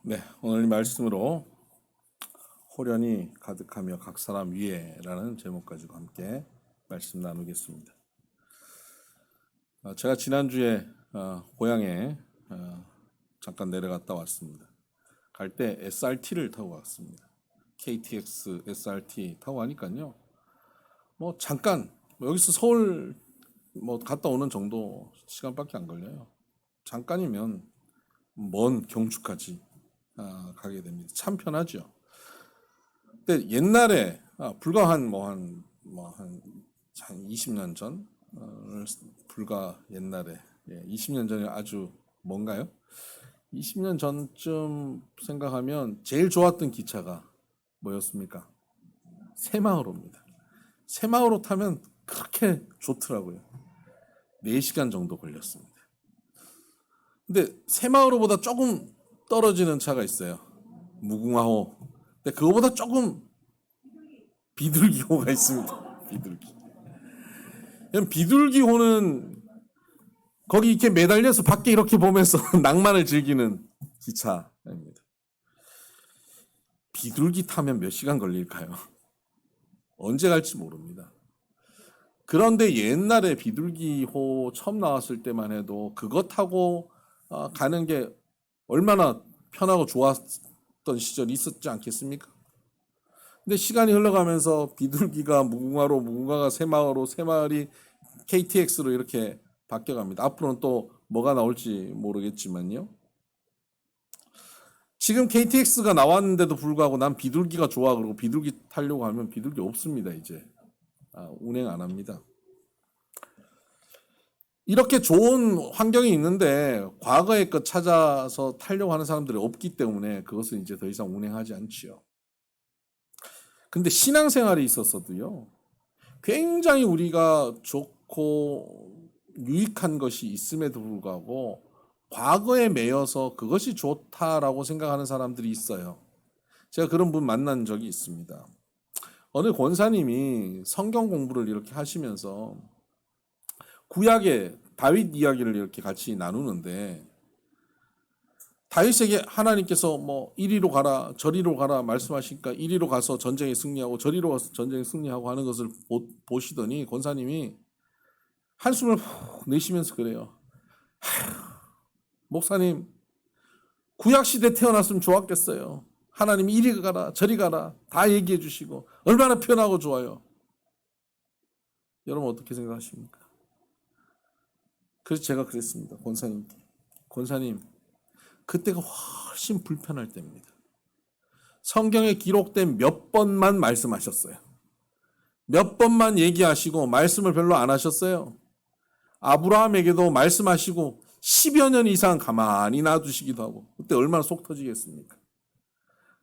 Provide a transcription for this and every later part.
네, 오늘 말씀으로 호련히 가득하며 각 사람 위에라는 제목 가지고 함께 말씀 나누겠습니다. 제가 지난주에 고향에 잠깐 내려갔다 왔습니다. 갈 때 SRT를 타고 갔습니다. KTX SRT 타고 가니까요. 잠깐 여기서 서울 갔다 오는 정도 시간밖에 안 걸려요. 잠깐이면 먼 경주까지 가게 됩니다. 참 편하죠. 근데 옛날에 불과 한 20년 전, 불과 옛날에 20년 전이 아주 뭔가요? 20년 전쯤 생각하면 제일 좋았던 기차가 뭐였습니까? 새마을호입니다. 새마을호 타면 그렇게 좋더라고요. 4시간 정도 걸렸습니다. 근데 새마을호보다 조금 떨어지는 차가 있어요. 무궁화호. 근데 그거보다 조금 비둘기호가 있습니다. 비둘기호는 거기 이렇게 매달려서 밖에 이렇게 보면서 낭만을 즐기는 기차입니다. 비둘기 타면 몇 시간 걸릴까요? 언제 갈지 모릅니다. 그런데 옛날에 비둘기호 처음 나왔을 때만 해도 그거 타고 가는 게 얼마나 편하고 좋았던 시절이 있었지 않겠습니까? 근데 시간이 흘러가면서 비둘기가 무궁화로, 무궁화가 새마을로, 새마을이 KTX로 이렇게 바뀌어갑니다. 앞으로는 또 뭐가 나올지 모르겠지만요. 지금 KTX가 나왔는데도 불구하고 난 비둘기가 좋아 그러고 비둘기 타려고 하면 비둘기 없습니다. 이제 운행 안 합니다. 이렇게 좋은 환경이 있는데 과거의 것 찾아서 타려고 하는 사람들이 없기 때문에 그것은 이제 더 이상 운행하지 않지요. 근데 신앙생활에 있어서도요, 굉장히 우리가 좋고 유익한 것이 있음에도 불구하고 과거에 매여서 그것이 좋다라고 생각하는 사람들이 있어요. 제가 그런 분 만난 적이 있습니다. 어느 권사님이 성경 공부를 이렇게 하시면서 구약의 다윗 이야기를 이렇게 같이 나누는데 다윗에게 하나님께서 이리로 가라 저리로 가라 말씀하시니까 이리로 가서 전쟁에 승리하고 저리로 가서 전쟁에 승리하고 하는 것을 보시더니 권사님이 한숨을 내쉬면서 그래요. 목사님, 구약시대 태어났으면 좋았겠어요. 하나님이 이리 가라 저리 가라 다 얘기해 주시고 얼마나 편하고 좋아요. 여러분 어떻게 생각하십니까? 그래서 제가 그랬습니다. 권사님께. 권사님, 그때가 훨씬 불편할 때입니다. 성경에 기록된 몇 번만 말씀하셨어요. 몇 번만 얘기하시고 말씀을 별로 안 하셨어요. 아브라함에게도 말씀하시고 10여 년 이상 가만히 놔두시기도 하고 그때 얼마나 속 터지겠습니까?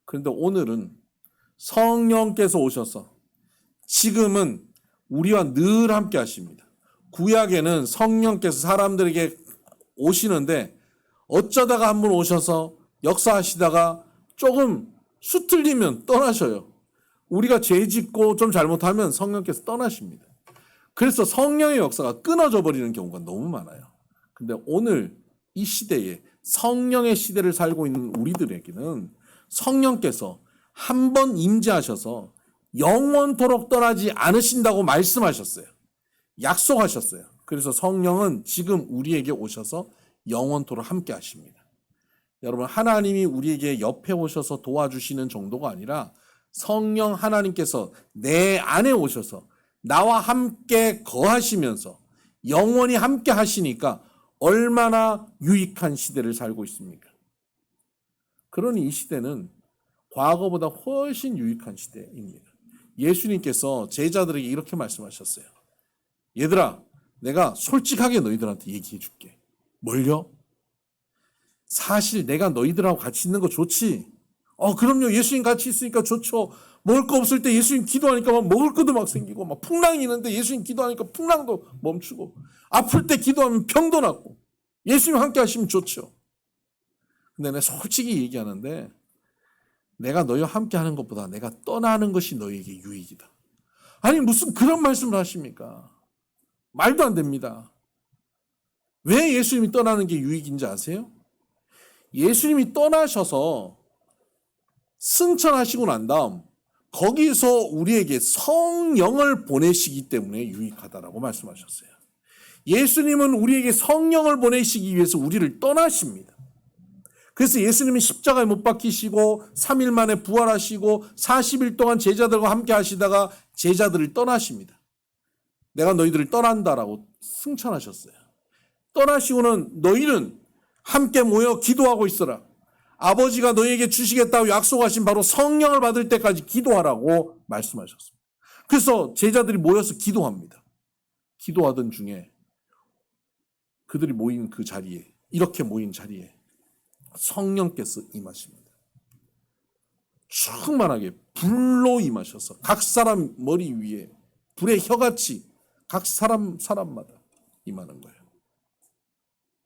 그런데 오늘은 성령께서 오셔서 지금은 우리와 늘 함께 하십니다. 구약에는 성령께서 사람들에게 오시는데 어쩌다가 한 번 오셔서 역사하시다가 조금 수틀리면 떠나셔요. 우리가 죄 짓고 좀 잘못하면 성령께서 떠나십니다. 그래서 성령의 역사가 끊어져 버리는 경우가 너무 많아요. 근데 오늘 이 시대에 성령의 시대를 살고 있는 우리들에게는 성령께서 한 번 임재하셔서 영원토록 떠나지 않으신다고 말씀하셨어요. 약속하셨어요. 그래서 성령은 지금 우리에게 오셔서 영원토록 함께 하십니다. 여러분, 하나님이 우리에게 옆에 오셔서 도와주시는 정도가 아니라 성령 하나님께서 내 안에 오셔서 나와 함께 거하시면서 영원히 함께 하시니까 얼마나 유익한 시대를 살고 있습니까? 그러니 이 시대는 과거보다 훨씬 유익한 시대입니다. 예수님께서 제자들에게 이렇게 말씀하셨어요. 얘들아, 내가 솔직하게 너희들한테 얘기해 줄게. 뭘요? 사실 내가 너희들하고 같이 있는 거 좋지? 그럼요. 예수님 같이 있으니까 좋죠. 먹을 거 없을 때 예수님 기도하니까 먹을 것도 막 생기고 풍랑이 있는데 예수님 기도하니까 풍랑도 멈추고 아플 때 기도하면 병도 낫고 예수님 함께 하시면 좋죠. 근데 내가 솔직히 얘기하는데 내가 너희와 함께 하는 것보다 내가 떠나는 것이 너희에게 유익이다. 아니 무슨 그런 말씀을 하십니까? 말도 안 됩니다. 왜 예수님이 떠나는 게 유익인지 아세요? 예수님이 떠나셔서 승천하시고 난 다음 거기서 우리에게 성령을 보내시기 때문에 유익하다라고 말씀하셨어요. 예수님은 우리에게 성령을 보내시기 위해서 우리를 떠나십니다. 그래서 예수님은 십자가에 못 박히시고 3일 만에 부활하시고 40일 동안 제자들과 함께 하시다가 제자들을 떠나십니다. 내가 너희들을 떠난다라고 승천하셨어요. 떠나시고는 너희는 함께 모여 기도하고 있어라. 아버지가 너희에게 주시겠다고 약속하신 바로 성령을 받을 때까지 기도하라고 말씀하셨습니다. 그래서 제자들이 모여서 기도합니다. 기도하던 중에 그들이 모인 그 자리에, 이렇게 모인 자리에 성령께서 임하십니다. 충만하게 불로 임하셔서 각 사람 머리 위에 불의 혀같이 각 사람마다 임하는 거예요.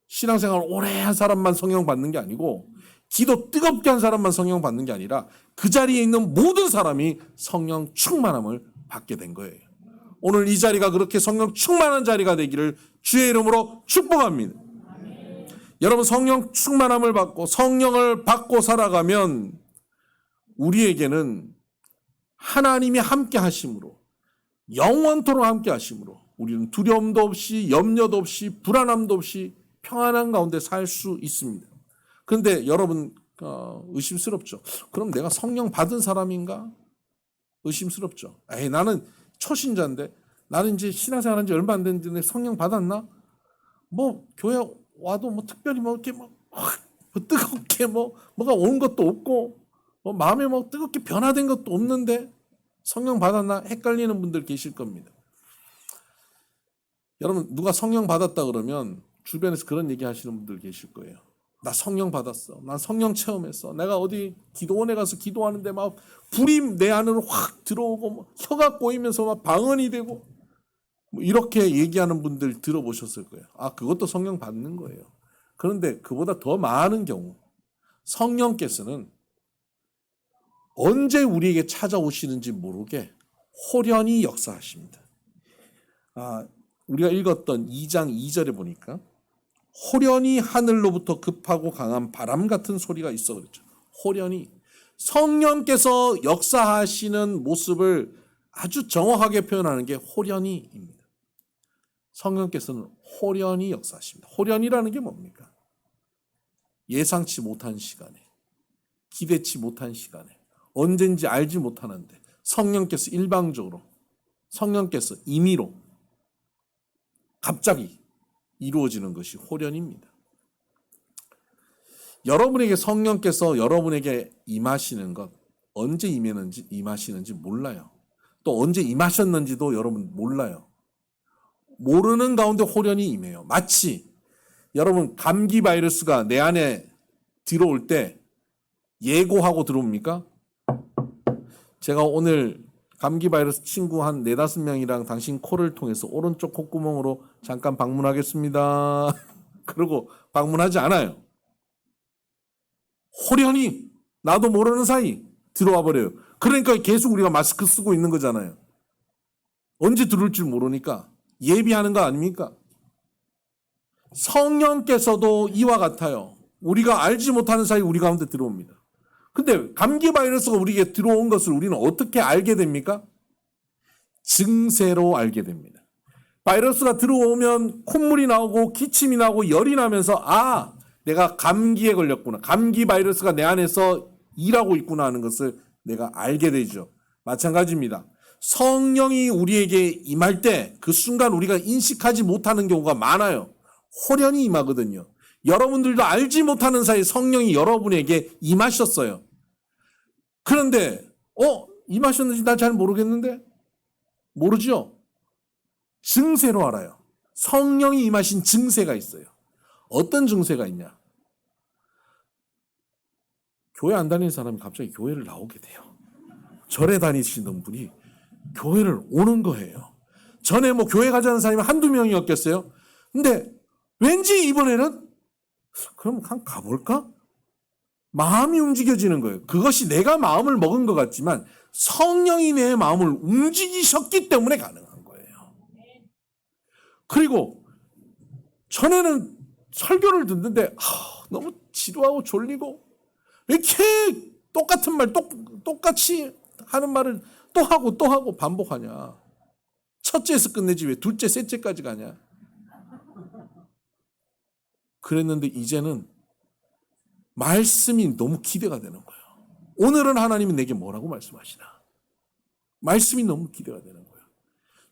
신앙생활 오래 한 사람만 성령 받는 게 아니고 기도 뜨겁게 한 사람만 성령 받는 게 아니라 그 자리에 있는 모든 사람이 성령 충만함을 받게 된 거예요. 오늘 이 자리가 그렇게 성령 충만한 자리가 되기를 주의 이름으로 축복합니다. 여러분, 성령 충만함을 받고 성령을 받고 살아가면 우리에게는 하나님이 함께 하심으로, 영원토록 함께 하심으로 우리는 두려움도 없이 염려도 없이 불안함도 없이 평안한 가운데 살 수 있습니다. 그런데 여러분 의심스럽죠. 그럼 내가 성령 받은 사람인가? 의심스럽죠. 에이, 나는 초신자인데, 나는 이제 신앙생활 한 지 얼마 안 됐는데 성령 받았나? 뭐 교회 와도 뭐 특별히 뭐 이렇게 뭐 뜨겁게 뭐가 오는 것도 없고 뭐 마음에 뭐 뜨겁게 변화된 것도 없는데 성령 받았나? 헷갈리는 분들 계실 겁니다. 여러분, 누가 성령 받았다 그러면 주변에서 그런 얘기 하시는 분들 계실 거예요. 나 성령 받았어. 난 성령 체험했어. 내가 어디 기도원에 가서 기도하는데 막 불이 내 안으로 확 들어오고 뭐 혀가 꼬이면서 막 방언이 되고 뭐 이렇게 얘기하는 분들 들어보셨을 거예요. 아, 그것도 성령 받는 거예요. 그런데 그보다 더 많은 경우 성령께서는 언제 우리에게 찾아오시는지 모르게 호련히 역사하십니다. 우리가 읽었던 2장 2절에 보니까 호련히 하늘로부터 급하고 강한 바람 같은 소리가 있어 그랬죠. 호련히. 성령께서 역사하시는 모습을 아주 정확하게 표현하는 게 호련히입니다. 성령께서는 호련히 역사하십니다. 호련히라는 게 뭡니까? 예상치 못한 시간에, 기대치 못한 시간에, 언젠지 알지 못하는데 성령께서 일방적으로, 성령께서 임의로 갑자기 이루어지는 것이 호련입니다. 여러분에게 성령께서 여러분에게 임하시는 것, 언제 임하시는지 몰라요. 또 언제 임하셨는지도 여러분 몰라요. 모르는 가운데 호련히 임해요. 마치 여러분 감기 바이러스가 내 안에 들어올 때 예고하고 들어옵니까? 제가 오늘 감기 바이러스 친구 한 4-5명이랑 당신 코를 통해서 오른쪽 콧구멍으로 잠깐 방문하겠습니다. 그러고 방문하지 않아요. 호련히 나도 모르는 사이 들어와 버려요. 그러니까 계속 우리가 마스크 쓰고 있는 거잖아요. 언제 들어올 줄 모르니까 예비하는 거 아닙니까? 성령께서도 이와 같아요. 우리가 알지 못하는 사이 우리 가운데 들어옵니다. 근데 감기 바이러스가 우리에게 들어온 것을 우리는 어떻게 알게 됩니까? 증세로 알게 됩니다. 바이러스가 들어오면 콧물이 나오고 기침이 나오고 열이 나면서 내가 감기에 걸렸구나. 감기 바이러스가 내 안에서 일하고 있구나 하는 것을 내가 알게 되죠. 마찬가지입니다. 성령이 우리에게 임할 때 그 순간 우리가 인식하지 못하는 경우가 많아요. 호련히 임하거든요. 여러분들도 알지 못하는 사이 성령이 여러분에게 임하셨어요. 그런데 임하셨는지 난 잘 모르겠는데? 모르죠? 증세로 알아요. 성령이 임하신 증세가 있어요. 어떤 증세가 있냐? 교회 안 다니는 사람이 갑자기 교회를 나오게 돼요. 절에 다니시는 분이 교회를 오는 거예요. 전에 뭐 교회 가자는 사람이 한두 명이었겠어요? 근데 왠지 이번에는 그럼 가볼까? 마음이 움직여지는 거예요. 그것이 내가 마음을 먹은 것 같지만 성령이 내 마음을 움직이셨기 때문에 가능한 거예요. 그리고 전에는 설교를 듣는데 너무 지루하고 졸리고 왜 이렇게 똑같은 말 똑같이 하는 말을 또 하고 반복하냐. 첫째에서 끝내지 왜 둘째, 셋째까지 가냐. 그랬는데 이제는 말씀이 너무 기대가 되는 거예요. 오늘은 하나님이 내게 뭐라고 말씀하시나. 말씀이 너무 기대가 되는 거예요.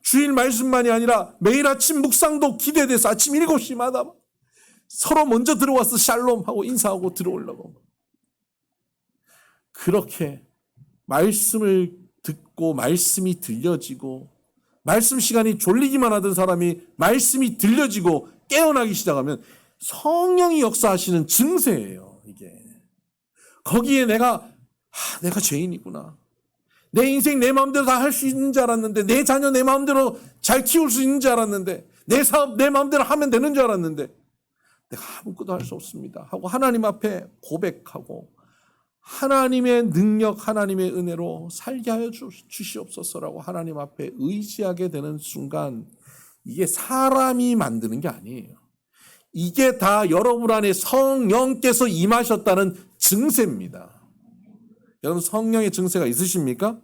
주일 말씀만이 아니라 매일 아침 묵상도 기대돼서 아침 7시마다 서로 먼저 들어와서 샬롬하고 인사하고 들어오려고. 그렇게 말씀을 듣고 말씀이 들려지고 말씀 시간이 졸리기만 하던 사람이 말씀이 들려지고 깨어나기 시작하면 성령이 역사하시는 증세예요. 이게 거기에 내가 죄인이구나. 내 인생 내 마음대로 다 할 수 있는 줄 알았는데, 내 자녀 내 마음대로 잘 키울 수 있는 줄 알았는데, 내 사업 내 마음대로 하면 되는 줄 알았는데 내가 아무것도 할 수 없습니다 하고 하나님 앞에 고백하고 하나님의 능력, 하나님의 은혜로 살게 하여 주시옵소서라고 하나님 앞에 의지하게 되는 순간, 이게 사람이 만드는 게 아니에요. 이게 다 여러분 안에 성령께서 임하셨다는 증세입니다. 여러분 성령의 증세가 있으십니까?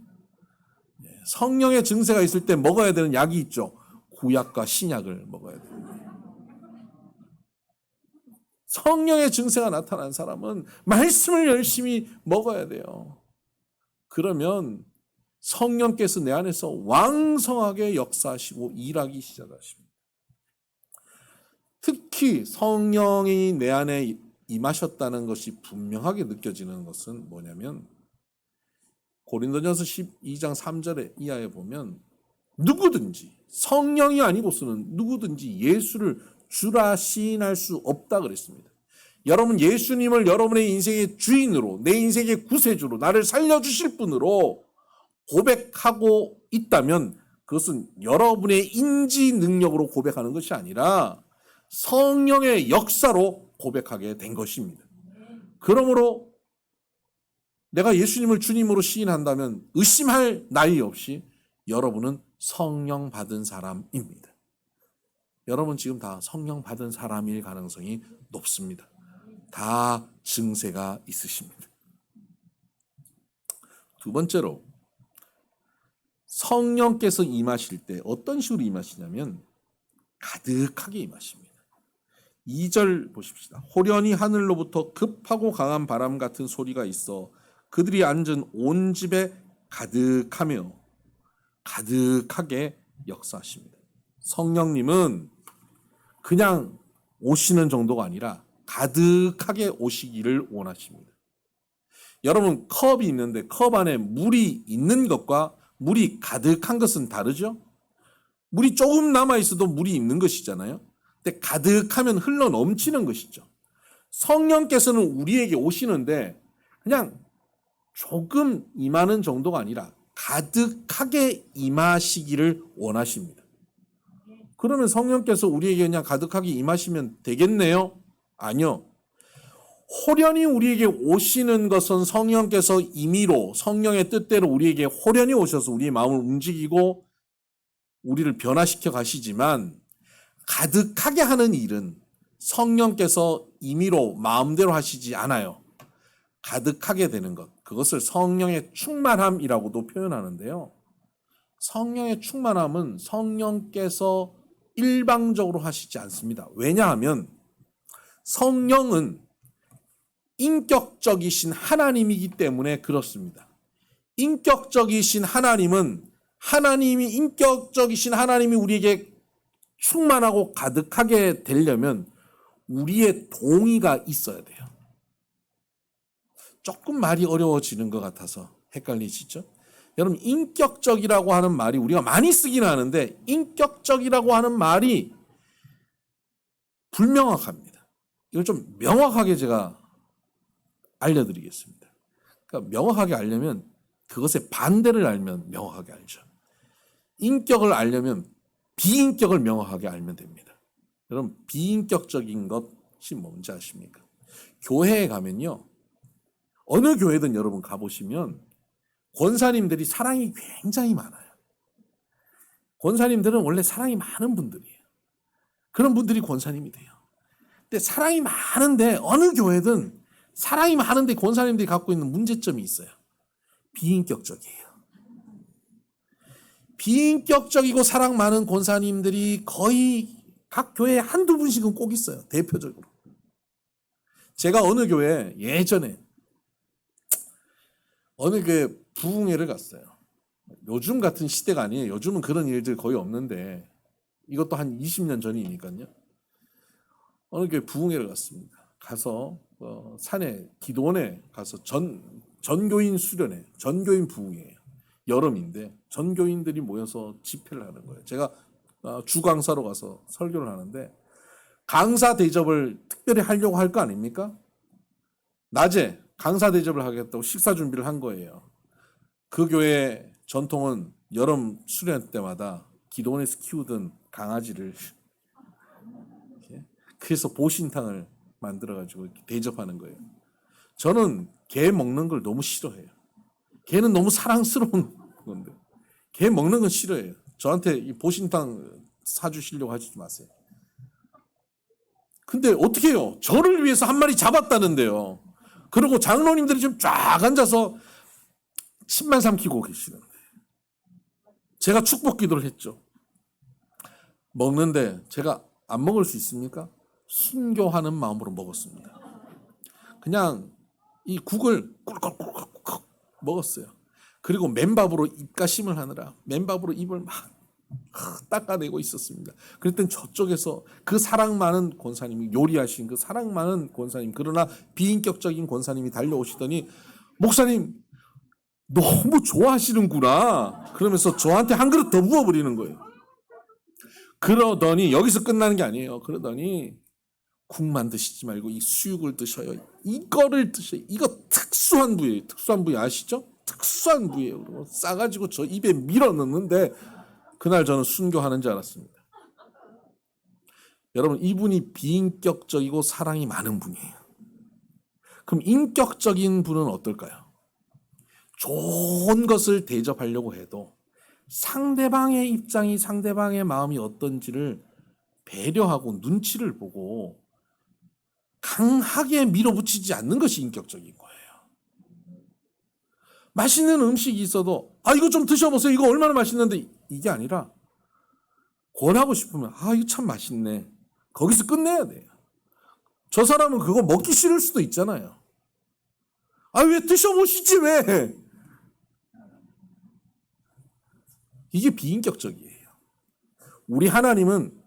성령의 증세가 있을 때 먹어야 되는 약이 있죠. 구약과 신약을 먹어야 됩니다. 성령의 증세가 나타난 사람은 말씀을 열심히 먹어야 돼요. 그러면 성령께서 내 안에서 왕성하게 역사하시고 일하기 시작하십니다. 특히 성령이 내 안에 임하셨다는 것이 분명하게 느껴지는 것은 뭐냐면 고린도전서 12장 3절 이하에 보면 누구든지 성령이 아니고서는 누구든지 예수를 주라 시인할 수 없다 그랬습니다. 여러분 예수님을 여러분의 인생의 주인으로, 내 인생의 구세주로, 나를 살려주실 분으로 고백하고 있다면 그것은 여러분의 인지 능력으로 고백하는 것이 아니라 성령의 역사로 고백하게 된 것입니다. 그러므로 내가 예수님을 주님으로 시인한다면 의심할 나위 없이 여러분은 성령 받은 사람입니다. 여러분 지금 다 성령 받은 사람일 가능성이 높습니다. 다 증세가 있으십니다. 두 번째로 성령께서 임하실 때 어떤 식으로 임하시냐면 가득하게 임하십니다. 2절 보십시다. 호련히 하늘로부터 급하고 강한 바람 같은 소리가 있어 그들이 앉은 온 집에 가득하며 가득하게 역사하십니다. 성령님은 그냥 오시는 정도가 아니라 가득하게 오시기를 원하십니다. 여러분 컵이 있는데 컵 안에 물이 있는 것과 물이 가득한 것은 다르죠? 물이 조금 남아있어도 물이 있는 것이잖아요. 근데 가득하면 흘러 넘치는 것이죠. 성령께서는 우리에게 오시는데 그냥 조금 임하는 정도가 아니라 가득하게 임하시기를 원하십니다. 그러면 성령께서 우리에게 그냥 가득하게 임하시면 되겠네요? 아니요. 호련히 우리에게 오시는 것은 성령께서 임의로 성령의 뜻대로 우리에게 호련히 오셔서 우리의 마음을 움직이고 우리를 변화시켜 가시지만 가득하게 하는 일은 성령께서 임의로 마음대로 하시지 않아요. 가득하게 되는 것, 그것을 성령의 충만함이라고도 표현하는데요. 성령의 충만함은 성령께서 일방적으로 하시지 않습니다. 왜냐하면 성령은 인격적이신 하나님이기 때문에 그렇습니다. 인격적이신 하나님은 인격적이신 하나님이 우리에게 충만하고 가득하게 되려면 우리의 동의가 있어야 돼요. 조금 말이 어려워지는 것 같아서 헷갈리시죠? 여러분 인격적이라고 하는 말이 우리가 많이 쓰기는 하는데 인격적이라고 하는 말이 불명확합니다. 이걸 좀 명확하게 제가 알려드리겠습니다. 그러니까 명확하게 알려면 그것의 반대를 알면 명확하게 알죠. 인격을 알려면 비인격을 명확하게 알면 됩니다. 여러분 비인격적인 것이 뭔지 아십니까? 교회에 가면요. 어느 교회든 여러분 가보시면 권사님들이 사랑이 굉장히 많아요. 권사님들은 원래 사랑이 많은 분들이에요. 그런 분들이 권사님이 돼요. 근데 사랑이 많은데 어느 교회든 사랑이 많은데 권사님들이 갖고 있는 문제점이 있어요. 비인격적이에요. 비인격적이고 사랑 많은 권사님들이 거의 각 교회에 한두 분씩은 꼭 있어요. 대표적으로. 제가 어느 교회 예전에 어느 교회 부흥회를 갔어요. 요즘 같은 시대가 아니에요. 요즘은 그런 일들 거의 없는데 이것도 한 20년 전이니까요. 어느 교회 부흥회를 갔습니다. 가서 산에 기도원에 가서 전교인 수련회, 전교인 부흥회예요. 여름인데 전교인들이 모여서 집회를 하는 거예요. 제가 주강사로 가서 설교를 하는데 강사 대접을 특별히 하려고 할 거 아닙니까? 낮에 강사 대접을 하겠다고 식사 준비를 한 거예요. 그 교회 전통은 여름 수련 때마다 기도원에서 키우던 강아지를 그래서 보신탕을 만들어가지고 대접하는 거예요. 저는 개 먹는 걸 너무 싫어해요. 개는 너무 사랑스러운 건데 개 먹는 건 싫어해요. 저한테 이 보신탕 사주시려고 하지 마세요. 근데 어떻게 해요? 저를 위해서 한 마리 잡았다는데요. 그리고 장로님들이 지금 쫙 앉아서 침만 삼키고 계시는데 제가 축복 기도를 했죠. 먹는데 제가 안 먹을 수 있습니까? 순교하는 마음으로 먹었습니다. 그냥 이 국을 꿀꺽꿀꺽 먹었어요. 그리고 맨밥으로 입가심을 하느라 맨밥으로 입을 막 닦아내고 있었습니다. 그랬더니 저쪽에서 그 사랑 많은 권사님이 요리하신 그 사랑 많은 권사님, 그러나 비인격적인 권사님이 달려오시더니 목사님 너무 좋아하시는구나 그러면서 저한테 한 그릇 더 부어버리는 거예요. 그러더니 여기서 끝나는 게 아니에요. 그러더니 국만 드시지 말고 이 수육을 드셔요. 이거를 드셔요. 이거 특수한 부위예요. 특수한 부위 아시죠? 특수한 부위예요. 그리고 싸가지고 저 입에 밀어 넣는데 그날 저는 순교하는 줄 알았습니다. 여러분 이분이 비인격적이고 사랑이 많은 분이에요. 그럼 인격적인 분은 어떨까요? 좋은 것을 대접하려고 해도 상대방의 입장이 상대방의 마음이 어떤지를 배려하고 눈치를 보고 강하게 밀어붙이지 않는 것이 인격적인 거예요. 맛있는 음식이 있어도 이거 좀 드셔보세요. 이거 얼마나 맛있는데 이게 아니라 권하고 싶으면 이거 참 맛있네. 거기서 끝내야 돼요. 저 사람은 그거 먹기 싫을 수도 있잖아요. 왜 드셔보시지 왜? 이게 비인격적이에요. 우리 하나님은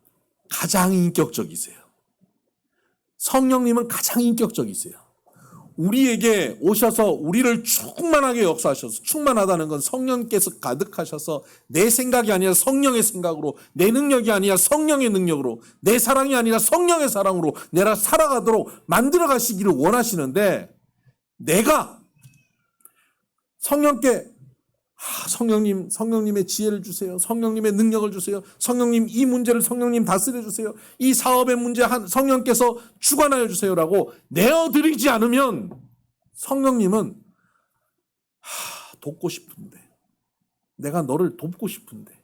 가장 인격적이세요. 성령님은 가장 인격적이세요. 우리에게 오셔서 우리를 충만하게 역사하셔서 충만하다는 건 성령께서 가득하셔서 내 생각이 아니라 성령의 생각으로 내 능력이 아니라 성령의 능력으로 내 사랑이 아니라 성령의 사랑으로 내가 살아가도록 만들어 가시기를 원하시는데 내가 성령께 성령님의 지혜를 주세요. 성령님의 능력을 주세요. 성령님 이 문제를 성령님 다스려 주세요. 이 사업의 문제 성령께서 주관하여 주세요라고 내어드리지 않으면 성령님은 돕고 싶은데 내가 너를 돕고 싶은데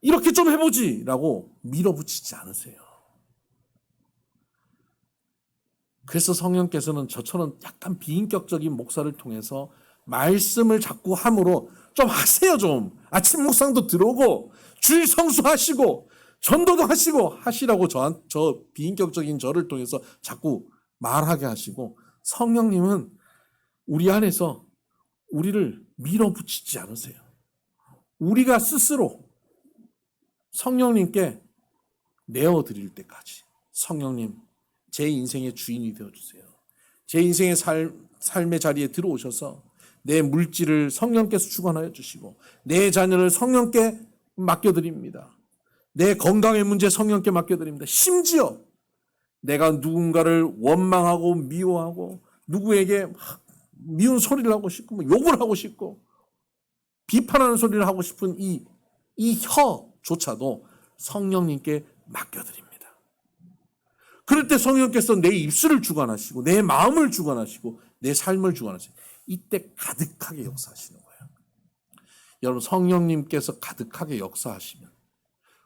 이렇게 좀 해보지 라고 밀어붙이지 않으세요. 그래서 성령께서는 저처럼 약간 비인격적인 목사를 통해서 말씀을 자꾸 함으로 좀 하세요 좀. 아침 묵상도 들어오고 주일 성수하시고 전도도 하시라고 저 비인격적인 저를 통해서 자꾸 말하게 하시고 성령님은 우리 안에서 우리를 밀어붙이지 않으세요. 우리가 스스로 성령님께 내어드릴 때까지 성령님 제 인생의 주인이 되어주세요. 제 인생의 삶의 자리에 들어오셔서 내 물질을 성령께서 주관하여 주시고 내 자녀를 성령께 맡겨드립니다. 내 건강의 문제 성령께 맡겨드립니다. 심지어 내가 누군가를 원망하고 미워하고 누구에게 미운 소리를 하고 싶고 욕을 하고 싶고 비판하는 소리를 하고 싶은 이 혀조차도 성령님께 맡겨드립니다. 그럴 때 성령께서 내 입술을 주관하시고 내 마음을 주관하시고 내 삶을 주관하시고 이때 가득하게 역사하시는 거예요. 여러분 성령님께서 가득하게 역사하시면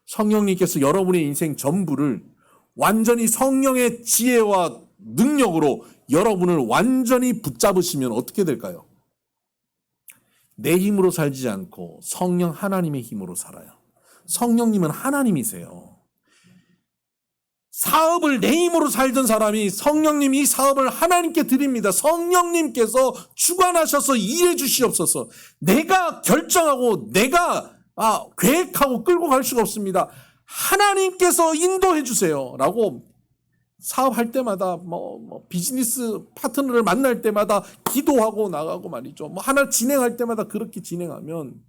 성령님께서 여러분의 인생 전부를 완전히 성령의 지혜와 능력으로 여러분을 완전히 붙잡으시면 어떻게 될까요? 내 힘으로 살지 않고 성령 하나님의 힘으로 살아요. 성령님은 하나님이세요. 사업을 내 힘으로 살던 사람이 성령님이 이 사업을 하나님께 드립니다. 성령님께서 주관하셔서 일해 주시옵소서. 내가 결정하고 내가 계획하고 끌고 갈 수가 없습니다. 하나님께서 인도해 주세요. 라고 사업할 때마다 비즈니스 파트너를 만날 때마다 기도하고 나가고 말이죠. 하나 진행할 때마다 그렇게 진행하면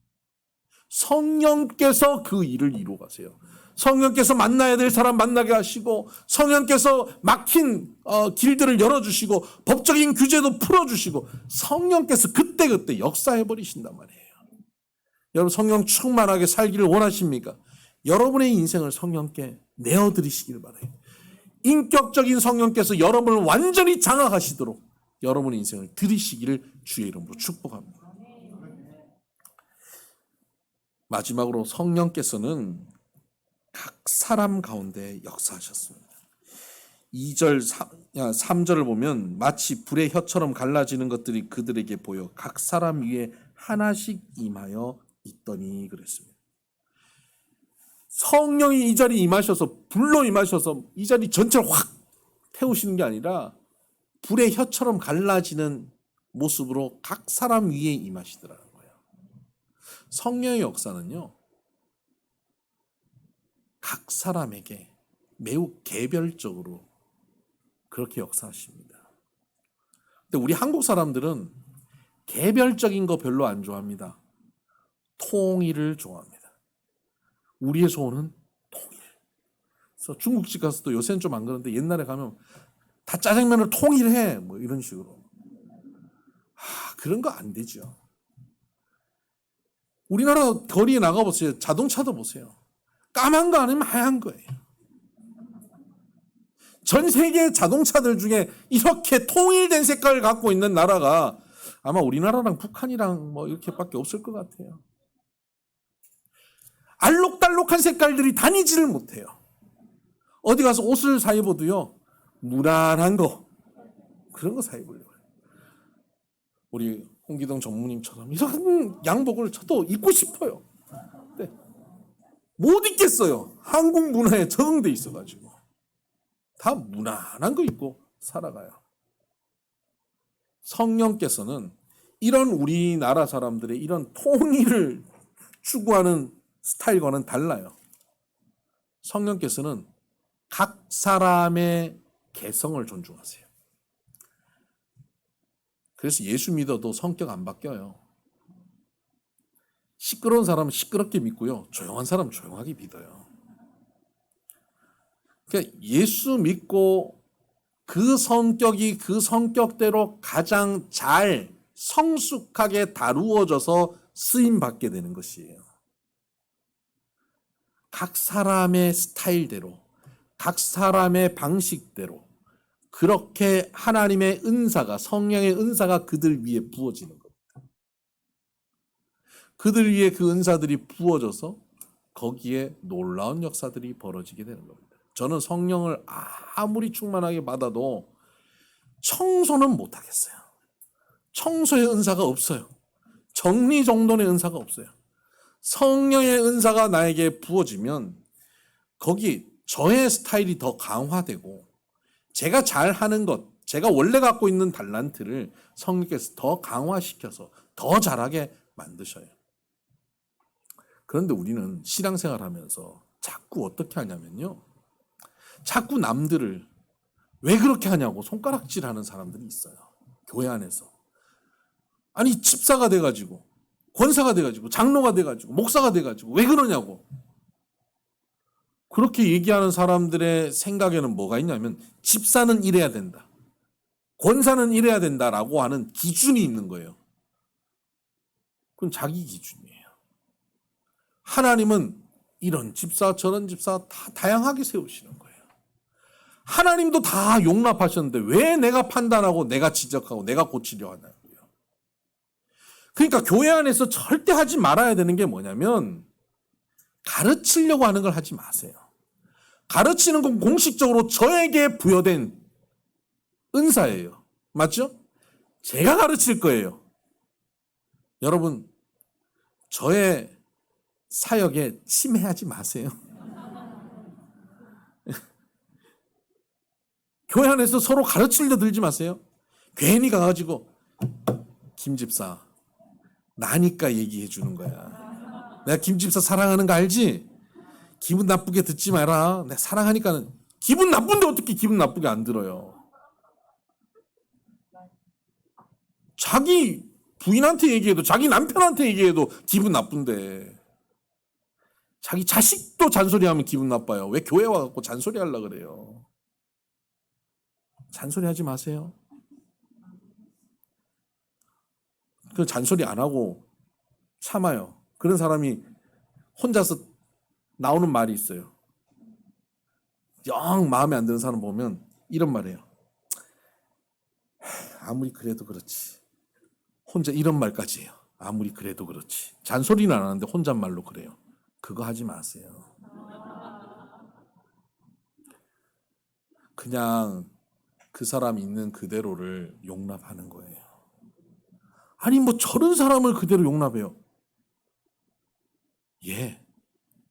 성령께서 그 일을 이루어 가세요. 성령께서 만나야 될 사람 만나게 하시고 성령께서 막힌 길들을 열어주시고 법적인 규제도 풀어주시고 성령께서 그때그때 역사해버리신단 말이에요. 여러분 성령 충만하게 살기를 원하십니까? 여러분의 인생을 성령께 내어드리시길 바라요. 인격적인 성령께서 여러분을 완전히 장악하시도록 여러분의 인생을 드리시기를 주의 이름으로 축복합니다. 마지막으로 성령께서는 각 사람 가운데 역사하셨습니다. 2절, 3절을 보면 마치 불의 혀처럼 갈라지는 것들이 그들에게 보여 각 사람 위에 하나씩 임하여 있더니 그랬습니다. 성령이 이 자리에 임하셔서 불로 임하셔서 이 자리 전체를 확 태우시는 게 아니라 불의 혀처럼 갈라지는 모습으로 각 사람 위에 임하시더라는 거예요. 성령의 역사는요. 각 사람에게 매우 개별적으로 그렇게 역사하십니다. 근데 우리 한국 사람들은 개별적인 거 별로 안 좋아합니다. 통일을 좋아합니다. 우리의 소원은 통일. 그래서 중국집 가서도 요새는 좀 안 그런데 옛날에 가면 다 짜장면을 통일해 뭐 이런 식으로. 그런 거 안 되죠. 우리나라 거리에 나가보세요. 자동차도 보세요. 까만 거 아니면 하얀 거예요. 전 세계 자동차들 중에 이렇게 통일된 색깔을 갖고 있는 나라가 아마 우리나라랑 북한이랑 뭐 이렇게밖에 없을 것 같아요. 알록달록한 색깔들이 다니지를 못해요. 어디 가서 옷을 사 입어도요, 무난한 거, 그런 거 사 입으려고 해요. 우리 홍기동 전무님처럼 이런 양복을 저도 입고 싶어요. 근데 못 입겠어요. 한국 문화에 적응돼 있어가지고. 다 무난한 거 입고 살아가요. 성령께서는 이런 우리나라 사람들의 이런 통일을 추구하는 스타일과는 달라요. 성령께서는 각 사람의 개성을 존중하세요. 그래서 예수 믿어도 성격 안 바뀌어요. 시끄러운 사람은 시끄럽게 믿고요. 조용한 사람은 조용하게 믿어요. 그러니까 예수 믿고 그 성격이 그 성격대로 가장 잘 성숙하게 다루어져서 쓰임받게 되는 것이에요. 각 사람의 스타일대로, 각 사람의 방식대로 그렇게 하나님의 은사가, 성령의 은사가 그들 위에 부어지는 겁니다. 그들 위에 그 은사들이 부어져서 거기에 놀라운 역사들이 벌어지게 되는 겁니다. 저는 성령을 아무리 충만하게 받아도 청소는 못하겠어요. 청소의 은사가 없어요. 정리정돈의 은사가 없어요. 성령의 은사가 나에게 부어지면 거기 저의 스타일이 더 강화되고 제가 잘하는 것, 제가 원래 갖고 있는 달란트를 성령께서 더 강화시켜서 더 잘하게 만드셔요. 그런데 우리는 신앙생활 하면서 자꾸 어떻게 하냐면요. 자꾸 남들을 왜 그렇게 하냐고 손가락질하는 사람들이 있어요. 교회 안에서. 아니 집사가 돼가지고 권사가 돼가지고 장로가 돼가지고 목사가 돼가지고 왜 그러냐고. 그렇게 얘기하는 사람들의 생각에는 뭐가 있냐면 집사는 이래야 된다. 권사는 이래야 된다라고 하는 기준이 있는 거예요. 그건 자기 기준이에요. 하나님은 이런 집사 저런 집사 다 다양하게 세우시는 거예요. 하나님도 다 용납하셨는데 왜 내가 판단하고 내가 지적하고 내가 고치려 하냐고요. 그러니까 교회 안에서 절대 하지 말아야 되는 게 뭐냐면 가르치려고 하는 걸 하지 마세요. 가르치는 건 공식적으로 저에게 부여된 은사예요. 맞죠? 제가 가르칠 거예요. 여러분, 저의 사역에 침해하지 마세요. 교회 안에서 서로 가르치려 들지 마세요. 괜히 가가지고 김 집사 나니까 얘기해 주는 거야. 내가 김 집사 사랑하는 거 알지? 기분 나쁘게 듣지 마라. 내가 사랑하니까는. 기분 나쁜데 어떻게 기분 나쁘게 안 들어요? 자기 부인한테 얘기해도 자기 남편한테 얘기해도 기분 나쁜데 자기 자식도 잔소리하면 기분 나빠요. 왜 교회 와갖고 잔소리 하려고 그래요? 잔소리 하지 마세요. 그 잔소리 안 하고 참아요. 그런 사람이 혼자서 나오는 말이 있어요. 영 마음에 안 드는 사람 보면 이런 말이에요. 아무리 그래도 그렇지. 혼자 이런 말까지 해요. 아무리 그래도 그렇지. 잔소리는 안 하는데 혼잣말로 그래요. 그거 하지 마세요. 그냥 그 사람 있는 그대로를 용납하는 거예요. 아니 뭐 저런 사람을 그대로 용납해요.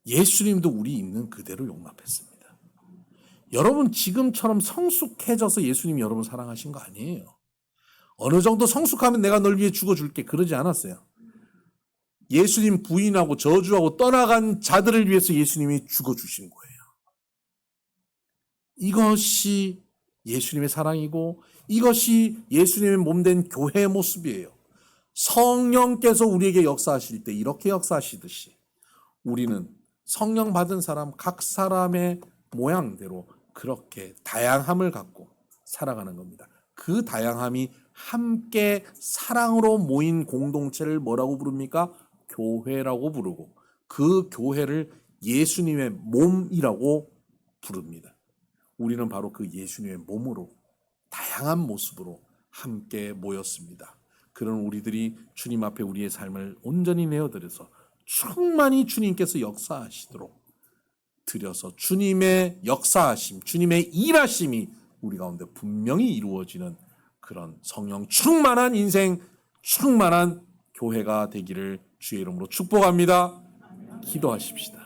예수님도 우리 있는 그대로 용납했습니다. 여러분 지금처럼 성숙해져서 예수님이 여러분 사랑하신 거 아니에요. 어느 정도 성숙하면 내가 널 위해 죽어줄게 그러지 않았어요. 예수님 부인하고 저주하고 떠나간 자들을 위해서 예수님이 죽어주신 거예요. 이것이 예수님의 사랑이고 이것이 예수님의 몸된 교회의 모습이에요. 성령께서 우리에게 역사하실 때 이렇게 역사하시듯이 우리는 성령 받은 사람 각 사람의 모양대로 그렇게 다양함을 갖고 살아가는 겁니다. 그 다양함이 함께 사랑으로 모인 공동체를 뭐라고 부릅니까? 교회라고 부르고 그 교회를 예수님의 몸이라고 부릅니다. 우리는 바로 그 예수님의 몸으로 다양한 모습으로 함께 모였습니다. 그런 우리들이 주님 앞에 우리의 삶을 온전히 내어드려서 충만히 주님께서 역사하시도록 드려서 주님의 역사하심, 주님의 일하심이 우리 가운데 분명히 이루어지는 그런 성령 충만한 인생, 충만한 교회가 되기를 주의 이름으로 축복합니다. 기도하십시다.